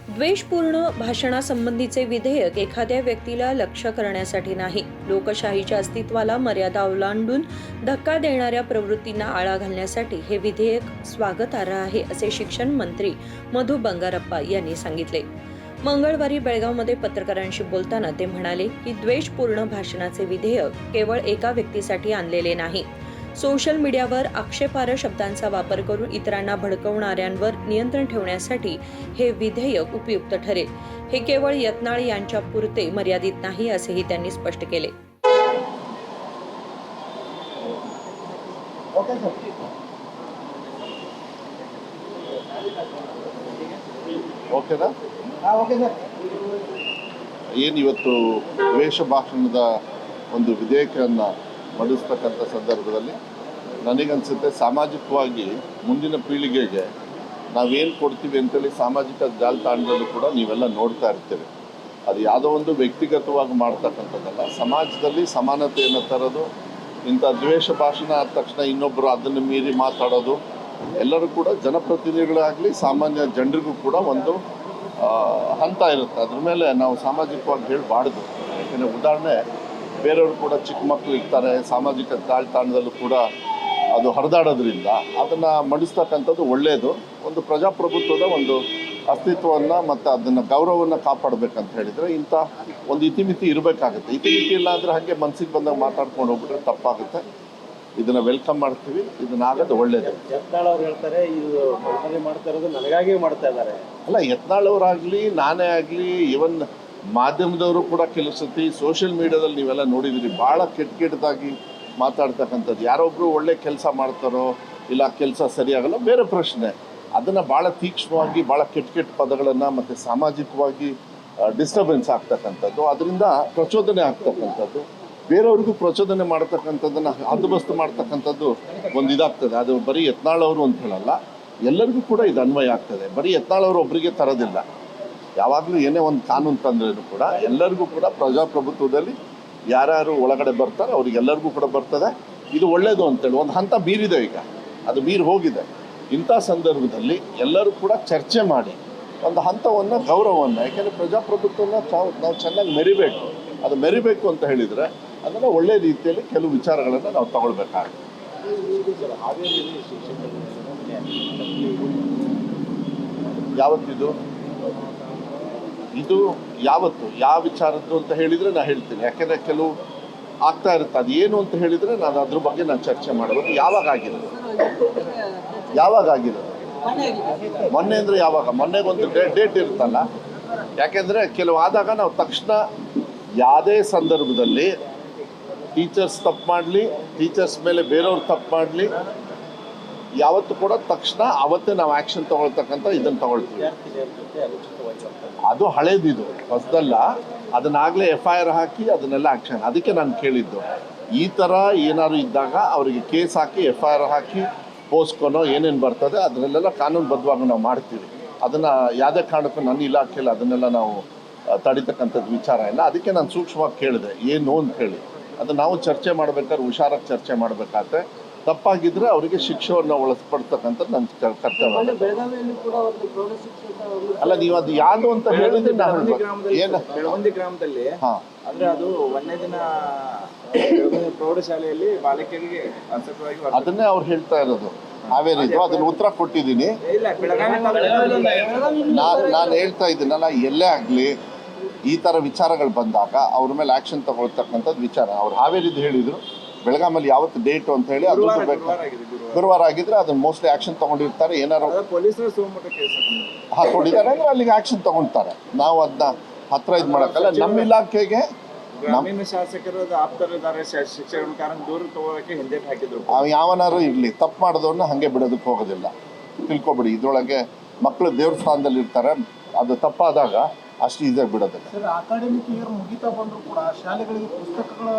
द्वेषपूर्ण भाषणासंबंधीचे विधेयक एखाद्या व्यक्तीला लक्ष्य करण्यासाठी नाही, लोकशाहीच्या अस्तित्वाला मर्यादा ओलांडून धक्का देणाऱ्या प्रवृत्तींना आळा घालण्यासाठी हे विधेयक स्वागतार्ह आहे, असे शिक्षण मंत्री मधु बंगारप्पा यांनी सांगितले. मंगळवारी बेळगावमध्ये पत्रकारांशी बोलताना ते म्हणाले की द्वेषपूर्ण भाषणाचे विधेयक केवळ एका व्यक्तीसाठी आणलेले नाही. सोशल मीडियावर आक्षेपार्ह शब्दांचा वापर करून इतरांना भडकवणाऱ्यांवर नियंत्रण ठेवण्यासाठी हे विधेयक उपयुक्त ठरेल. हे केवळ यत्नाळ यांच्या पुरते मर्यादित नाही, असेही त्यांनी स्पष्ट केले. ಏನಿವತ್ತು ದ್ವೇಷ ಭಾಷಣದ ಒಂದು ವಿಧೇಯಕವನ್ನು ಮಂಡಿಸ್ತಕ್ಕಂಥ ಸಂದರ್ಭದಲ್ಲಿ ನನಗನ್ಸುತ್ತೆ ಸಾಮಾಜಿಕವಾಗಿ ಮುಂದಿನ ಪೀಳಿಗೆಗೆ ನಾವೇನು ಕೊಡ್ತೀವಿ ಅಂತೇಳಿ ಸಾಮಾಜಿಕ ಜಾಲತಾಣದಲ್ಲೂ ಕೂಡ ನೀವೆಲ್ಲ ನೋಡ್ತಾ ಇರ್ತೀರಿ. ಅದು ಯಾವುದೋ ಒಂದು ವ್ಯಕ್ತಿಗತವಾಗಿ ಮಾಡ್ತಕ್ಕಂಥದ್ದಲ್ಲ, ಸಮಾಜದಲ್ಲಿ ಸಮಾನತೆಯನ್ನು ತರೋದು. ಇಂಥ ದ್ವೇಷ ಭಾಷಣ ಆದ ತಕ್ಷಣ ಇನ್ನೊಬ್ಬರು ಅದನ್ನು ಮೀರಿ ಮಾತಾಡೋದು, ಎಲ್ಲರೂ ಕೂಡ ಜನಪ್ರತಿನಿಧಿಗಳಾಗಲಿ ಸಾಮಾನ್ಯ ಜನರಿಗೂ ಕೂಡ ಒಂದು ಹಂತ ಇರುತ್ತೆ. ಅದ್ರ ಮೇಲೆ ನಾವು ಸಾಮಾಜಿಕವಾಗಿ ಹೇಳಬಾರ್ದು. ಯಾಕೆಂದರೆ ಉದಾಹರಣೆ, ಬೇರೆಯವರು ಕೂಡ ಚಿಕ್ಕ ಮಕ್ಕಳು ಇರ್ತಾರೆ, ಸಾಮಾಜಿಕ ಜಾಲತಾಣದಲ್ಲೂ ಕೂಡ ಅದು ಹರಿದಾಡೋದ್ರಿಂದ ಅದನ್ನು ಮಂಡಿಸ್ತಕ್ಕಂಥದ್ದು ಒಳ್ಳೆಯದು. ಒಂದು ಪ್ರಜಾಪ್ರಭುತ್ವದ ಒಂದು ಅಸ್ತಿತ್ವವನ್ನು ಮತ್ತು ಅದನ್ನು ಗೌರವವನ್ನು ಕಾಪಾಡಬೇಕಂತ ಹೇಳಿದರೆ ಇಂಥ ಒಂದು ಇತಿಮಿತಿ ಇರಬೇಕಾಗುತ್ತೆ. ಇತಿಮಿತಿ ಇಲ್ಲ ಅಂದರೆ ಹಾಗೆ ಮನಸ್ಸಿಗೆ ಬಂದಾಗ ಮಾತಾಡ್ಕೊಂಡು ಹೋಗ್ಬಿಟ್ರೆ ತಪ್ಪಾಗುತ್ತೆ. ಇದನ್ನು ವೆಲ್ಕಮ್ ಮಾಡ್ತೀವಿ, ಇದನ್ನಾಗೋದು ಒಳ್ಳೆಯದು. ಯತ್ನಾಳ್ ಅವ್ರು ಹೇಳ್ತಾರೆ ಇದು ಮಾಡ್ತಾ ಇರೋದು ನನಗಾಗಿ ಮಾಡ್ತಾ ಇದ್ದಾರೆ. ಅಲ್ಲ, ಯತ್ನಾಳ್ ಅವರಾಗಲಿ ನಾನೇ ಆಗಲಿ, ಇವನ್ ಮಾಧ್ಯಮದವರು ಕೂಡ ಕೆಲವು ಸತಿ ಸೋಷಿಯಲ್ ಮೀಡಿಯಾದಲ್ಲಿ ನೀವೆಲ್ಲ ನೋಡಿದಿರಿ, ಭಾಳ ಕೆಟ್ಟದಾಗಿ ಮಾತಾಡ್ತಕ್ಕಂಥದ್ದು. ಯಾರೊಬ್ಬರು ಒಳ್ಳೆ ಕೆಲಸ ಮಾಡ್ತಾರೋ ಇಲ್ಲ ಕೆಲಸ ಸರಿಯಾಗಲ್ಲ ಬೇರೆ ಪ್ರಶ್ನೆ, ಅದನ್ನು ಭಾಳ ತೀಕ್ಷ್ಣವಾಗಿ ಭಾಳ ಕೆಟ್ಟ ಪದಗಳನ್ನು ಮತ್ತು ಸಾಮಾಜಿಕವಾಗಿ ಡಿಸ್ಟರ್ಬೆನ್ಸ್ ಆಗ್ತಕ್ಕಂಥದ್ದು, ಅದರಿಂದ ಪ್ರಚೋದನೆ ಆಗ್ತಕ್ಕಂಥದ್ದು, ಬೇರೆಯವ್ರಿಗೂ ಪ್ರಚೋದನೆ ಮಾಡ್ತಕ್ಕಂಥದ್ದನ್ನು ಹದ್ದುಬಸ್ತು ಮಾಡ್ತಕ್ಕಂಥದ್ದು ಒಂದು ಇದಾಗ್ತದೆ. ಅದು ಬರೀ ಯತ್ನಾಳ್ ಅವರು ಅಂತ ಹೇಳಲ್ಲ, ಎಲ್ಲರಿಗೂ ಕೂಡ ಇದು ಅನ್ವಯ ಆಗ್ತದೆ. ಬರೀ ಯತ್ನಾಳ್ ಅವರು ಒಬ್ಬರಿಗೆ ತರೋದಿಲ್ಲ. ಯಾವಾಗಲೂ ಏನೇ ಒಂದು ಕಾನೂನು ತಂದ್ರೂ ಕೂಡ ಎಲ್ಲರಿಗೂ ಕೂಡ ಪ್ರಜಾಪ್ರಭುತ್ವದಲ್ಲಿ ಯಾರ್ಯಾರು ಒಳಗಡೆ ಬರ್ತಾರೆ ಅವರಿಗೆಲ್ಲರಿಗೂ ಕೂಡ ಬರ್ತದೆ. ಇದು ಒಳ್ಳೆಯದು ಅಂತೇಳಿ ಒಂದು ಹಂತ ಮೀರಿದೆ, ಈಗ ಅದು ಮೀರಿ ಹೋಗಿದೆ. ಇಂಥ ಸಂದರ್ಭದಲ್ಲಿ ಎಲ್ಲರೂ ಕೂಡ ಚರ್ಚೆ ಮಾಡಿ ಒಂದು ಹಂತವನ್ನು ಗೌರವವನ್ನು, ಯಾಕೆಂದರೆ ಪ್ರಜಾಪ್ರಭುತ್ವವನ್ನು ನಾವು ಚೆನ್ನಾಗಿ ಮೆರಿಬೇಕು. ಅದು ಮೆರಿಬೇಕು ಅಂತ ಹೇಳಿದರೆ ಅದನ್ನು ಒಳ್ಳೆಯ ರೀತಿಯಲ್ಲಿ ಕೆಲವು ವಿಚಾರಗಳನ್ನು ನಾವು ತಗೊಳ್ಬೇಕಾಗುತ್ತೆ. ಯಾವತ್ತಿದು ಇದು ಯಾವತ್ತು ಯಾವ ವಿಚಾರದ್ದು ಅಂತ ಹೇಳಿದರೆ ನಾನು ಹೇಳ್ತೀನಿ. ಯಾಕೆಂದರೆ ಕೆಲವು ಆಗ್ತಾ ಇರುತ್ತೆ, ಅದು ಏನು ಅಂತ ಹೇಳಿದರೆ ನಾನು ಅದ್ರ ಬಗ್ಗೆ ನಾನು ಚರ್ಚೆ ಮಾಡಬೇಕು. ಯಾವಾಗ ಆಗಿರೋದು ಮೊನ್ನೆ ಅಂದರೆ ಯಾವಾಗ? ಮೊನ್ನೆಗೊಂದು ಡೇಟ್ ಇರುತ್ತಲ್ಲ. ಯಾಕೆಂದರೆ ಕೆಲವು ಆದಾಗ ನಾವು ತಕ್ಷಣ ಯಾವುದೇ ಸಂದರ್ಭದಲ್ಲಿ ಟೀಚರ್ಸ್ ತಪ್ಪು ಮಾಡಲಿ, ಟೀಚರ್ಸ್ ಮೇಲೆ ಬೇರೆಯವ್ರು ತಪ್ಪು ಮಾಡಲಿ, ಯಾವತ್ತೂ ಕೂಡ ತಕ್ಷಣ ಅವತ್ತೇ ನಾವು ಆ್ಯಕ್ಷನ್ ತೊಗೊಳ್ತಕ್ಕಂಥ ಇದನ್ನು ತೊಗೊಳ್ತೀವಿ. ಅದು ಹಳೇದಿದು, ಹೊಸದಲ್ಲ. ಅದನ್ನಾಗಲೇ FIR ಹಾಕಿ ಅದನ್ನೆಲ್ಲ ಆ್ಯಕ್ಷನ್. ಅದಕ್ಕೆ ನಾನು ಕೇಳಿದ್ದು, ಈ ಥರ ಏನಾದ್ರು ಇದ್ದಾಗ ಅವರಿಗೆ ಕೇಸ್ ಹಾಕಿ FIR ಹಾಕಿ ಪೋಸ್ಟ್ಕೊನೋ ಏನೇನು ಬರ್ತದೆ ಅದನ್ನೆಲ್ಲ ಕಾನೂನುಬದ್ಧವಾಗಿ ನಾವು ಮಾಡ್ತೀವಿ. ಅದನ್ನು ಯಾವುದೇ ಕಾರಣಕ್ಕೂ ನನ್ನ ಇಲಾಖೆಯಲ್ಲಿ ಅದನ್ನೆಲ್ಲ ನಾವು ತಡಿತಕ್ಕಂಥದ್ದು ವಿಚಾರ ಇಲ್ಲ. ಅದಕ್ಕೆ ನಾನು ಸೂಕ್ಷ್ಮವಾಗಿ ಕೇಳಿದೆ ಏನು ಅಂತ ಹೇಳಿ. ಅದು ನಾವು ಚರ್ಚೆ ಮಾಡ್ಬೇಕಾದ್ರೆ ಹುಷಾರಾಗಿ ಚರ್ಚೆ ಮಾಡಬೇಕಾದ್ರೆ, ತಪ್ಪಾಗಿದ್ದರೆ ಅವರಿಗೆ ಶಿಕ್ಷೆಯನ್ನು ಒಳಪಡ್ತಕ್ಕಂಥದ್ದು ನನ್ನ ಕರ್ತವ್ಯ. ಅಲ್ಲ, ನೀವು ಅದು ಯಾವುದು ಅಂತ ಹೇಳಿದ್ರೆ ಏನು ಬೆಳವಂದಿ ಗ್ರಾಮದಲ್ಲಿ ಅಂದ್ರೆ ಅದು ಒಂದೇ ದಿನ ಪ್ರೌಢಶಾಲೆಯಲ್ಲಿ ಬಾಲಕಿಯರಿಗೆ ಅದನ್ನೇ ಅವ್ರು ಹೇಳ್ತಾ ಇರೋದು. ನಾವೇನಿದ್ರು ಅದನ್ನ ಉತ್ತರ ಕೊಟ್ಟಿದ್ದೀನಿ. ನಾನು ಹೇಳ್ತಾ ಇದ್ದೀನಲ್ಲ, ಎಲ್ಲೇ ಆಗಲಿ ಈ ಥರ ವಿಚಾರಗಳು ಬಂದಾಗ ಅವ್ರ ಮೇಲೆ ಆ್ಯಕ್ಷನ್ ತಗೊಳ್ತಕ್ಕಂಥದ್ದು ವಿಚಾರ. ಅವ್ರು ಹಾವೇರಿದ್ದು ಹೇಳಿದರು, ಬೆಳಗಾಮಲ್ಲಿ ಯಾವತ್ತು ಡೇಟು ಅಂತ ಹೇಳಿ ಅದು ಗುರುವಾರ ಆಗಿದ್ರೆ ಅದನ್ನು ಮೋಸ್ಟ್ಲಿ ಆ್ಯಕ್ಷನ್ ತೊಗೊಂಡಿರ್ತಾರೆ. ಏನಾರು ಹಾಕೊಂಡಿದ್ದಾರೆ ಅಂದರೆ ಅಲ್ಲಿಗೆ ಆ್ಯಕ್ಷನ್ ತೊಗೊಳ್ತಾರೆ. ನಾವು ಅದನ್ನ ಹತ್ರ ಇದು ಮಾಡೋಕ್ಕಲ್ಲ. ನಮ್ಮ ಇಲಾಖೆಗೆ ಗ್ರಾಮೀಣ ಶಾಸಕರು ಆಪ್ತರಿದ್ದಾರೆ, ಶಿಕ್ಷಕರ ಕಾರಣ ದೂರ ತಗೊಳ್ಳೋಕೆ ಹಿಂದೆ ಹಾಕಿದ್ರು. ಯಾವನಾರು ಇರಲಿ, ತಪ್ಪು ಮಾಡೋದನ್ನ ಹಾಗೆ ಬಿಡೋದಕ್ಕೆ ಹೋಗೋದಿಲ್ಲ. ತಿಳ್ಕೊಬಿಡಿ, ಇದರೊಳಗೆ ಮಕ್ಕಳು ದೇವ್ರ ಸ್ಥಾನದಲ್ಲಿ ಇರ್ತಾರೆ. ಅದು ತಪ್ಪಾದಾಗ ಅಷ್ಟು ಈಸಿಯಾಗಿ ಬಿಡೋದಿಲ್ಲ. ಅಕಾಡೆಮಿಕ್ ಇಯರ್ ಮುಗಿತಾ ಬಂದರೂ ಕೂಡ ಶಾಲೆಗಳಿಗೆ ಪುಸ್ತಕಗಳು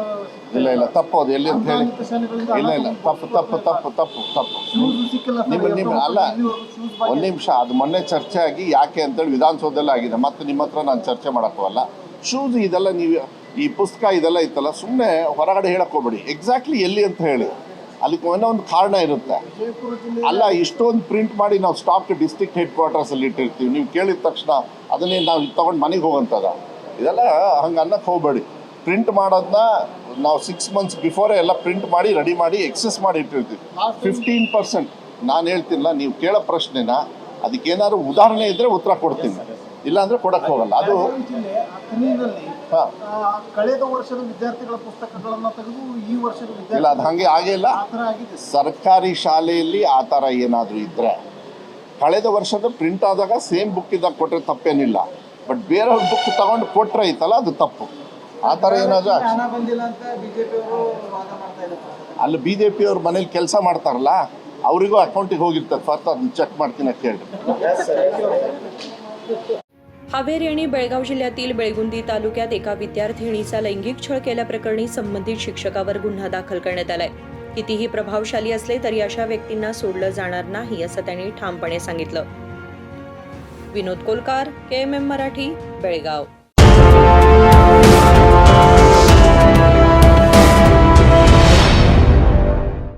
ಇಲ್ಲ ತಪ್ಪೋದು ಎಲ್ಲಿ ಅಂತ ಹೇಳಿ. ಇಲ್ಲ ತಪ್ಪು ನಿಮ್ಮ ಅಲ್ಲ, ಒಂದು ನಿಮಿಷ. ಅದು ಮೊನ್ನೆ ಚರ್ಚೆ ಆಗಿ ಯಾಕೆ ಅಂತೇಳಿ ವಿಧಾನಸೌಧದಲ್ಲೇ ಆಗಿದೆ. ಮತ್ತೆ ನಿಮ್ಮ ಹತ್ರ ನಾನು ಚರ್ಚೆ ಮಾಡೋಕ್ಕಲ್ಲ. ಶೂಸ್ ಇದೆಲ್ಲ ನೀವು ಈ ಪುಸ್ತಕ ಇದೆಲ್ಲ ಇತ್ತಲ್ಲ, ಸುಮ್ಮನೆ ಹೊರಗಡೆ ಹೇಳಕ್ಕೆ ಹೋಗ್ಬೇಡಿ. ಎಕ್ಸಾಕ್ಟ್ಲಿ ಎಲ್ಲಿ ಅಂತ ಹೇಳಿ. ಅದಕ್ಕೆ ಏನೋ ಒಂದು ಕಾರಣ ಇರುತ್ತೆ. ವಿಜಯಪುರ ಜಿಲ್ಲೆ ಅಲ್ಲ, ಇಷ್ಟೊಂದು ಪ್ರಿಂಟ್ ಮಾಡಿ ನಾವು ಸ್ಟಾಕ್ ಡಿಸ್ಟ್ರಿಕ್ಟ್ ಹೆಡ್ ಕ್ವಾರ್ಟರ್ಸಲ್ಲಿ ಇಟ್ಟಿರ್ತೀವಿ. ನೀವು ಕೇಳಿದ ತಕ್ಷಣ ಅದನ್ನೇ ನಾವು ತೊಗೊಂಡು ಮನೆಗೆ ಹೋಗೋಂಥದ್ದು. ಇದೆಲ್ಲ ಹಂಗೆ ಅನ್ನಕ್ಕೆ ಹೋಗಬೇಡಿ. ಪ್ರಿಂಟ್ ಮಾಡೋದನ್ನ ನಾವು 6 months ಬಿಫೋರೇ ಎಲ್ಲ ಪ್ರಿಂಟ್ ಮಾಡಿ ರೆಡಿ ಮಾಡಿ ಎಕ್ಸೆಸ್ ಮಾಡಿ ಇಟ್ಟಿರ್ತೀವಿ. 15% ನಾನು ಹೇಳ್ತಿಲ್ಲ, ನೀವು ಕೇಳೋ ಪ್ರಶ್ನೆನ ಅದಕ್ಕೇನಾದ್ರು ಉದಾಹರಣೆ ಇದ್ದರೆ ಉತ್ತರ ಕೊಡ್ತೀನಿ, ಇಲ್ಲಾಂದರೆ ಕೊಡಕ್ಕೆ ಹೋಗಲ್ಲ. ಅದು ಬೆಳಗಾವಿ ಜಿಲ್ಲೆ ಅಥಣಿನಲ್ಲಿ ಹಾಂ ಕಳೆದ ವರ್ಷದ ವಿದ್ಯಾರ್ಥಿಗಳ ಪುಸ್ತಕಗಳನ್ನ ತೆಗೆದು ಈ ವರ್ಷದ ಇಲ್ಲ, ವಿದ್ಯಾರ್ಥಿ ಅದು ಹಾಗೆ ಆಗೇ ಇಲ್ಲ. ಆ ಥರ ಆಗಿದೆ. ಸರ್ಕಾರಿ ಶಾಲೆಯಲ್ಲಿ ಆ ಥರ ಏನಾದರೂ ಇದ್ದರೆ ಕಳೆದ ವರ್ಷದ ಪ್ರಿಂಟ್ ಆದಾಗ ಸೇಮ್ ಬುಕ್ ಇದ್ದಾಗ ಕೊಟ್ಟರೆ ತಪ್ಪೇನಿಲ್ಲ. ಬಟ್ ಬೇರೆಯವ್ರ ಬುಕ್ ತಗೊಂಡು ಕೊಟ್ಟರೆ ಐತಲ್ಲ, ಅದು ತಪ್ಪು. ಆ ಥರ ಏನಾದರೂ ಹಣ ಬಂದಿಲ್ಲ ಅಂತ ಬಿಜೆಪಿ ಅವರು ವಾದ ಮಾಡ್ತಾ ಇದ್ದಾರೆ. ಅಲ್ಲಿ BJP ಅವ್ರ ಮನೇಲಿ ಕೆಲಸ ಮಾಡ್ತಾರಲ್ಲ, ಅವರಿಗೂ ಅಕೌಂಟಿಗೆ ಹೋಗಿರ್ತದೆ. ಫಸ್ಟ್ ಅದನ್ನ ಚೆಕ್ ಮಾಡ್ತೀನಿ ಕೇಳಿ. हावेरी आणि बेळगाव जिल्ह्यातील बेळगुंदी तालुक्यात एका विद्यार्थिनीचा लैंगिक छळ केल्याप्रकरणी संबंधित शिक्षकावर गुन्हा दाखल करण्यात आलाय. कितीही प्रभावशाली असले तरी अशा व्यक्तींना सोडलं जाणार नाही असं त्यांनी ठामपणे सांगितलं. विनोद कोलकार, KMM मराठी, बेळगाव.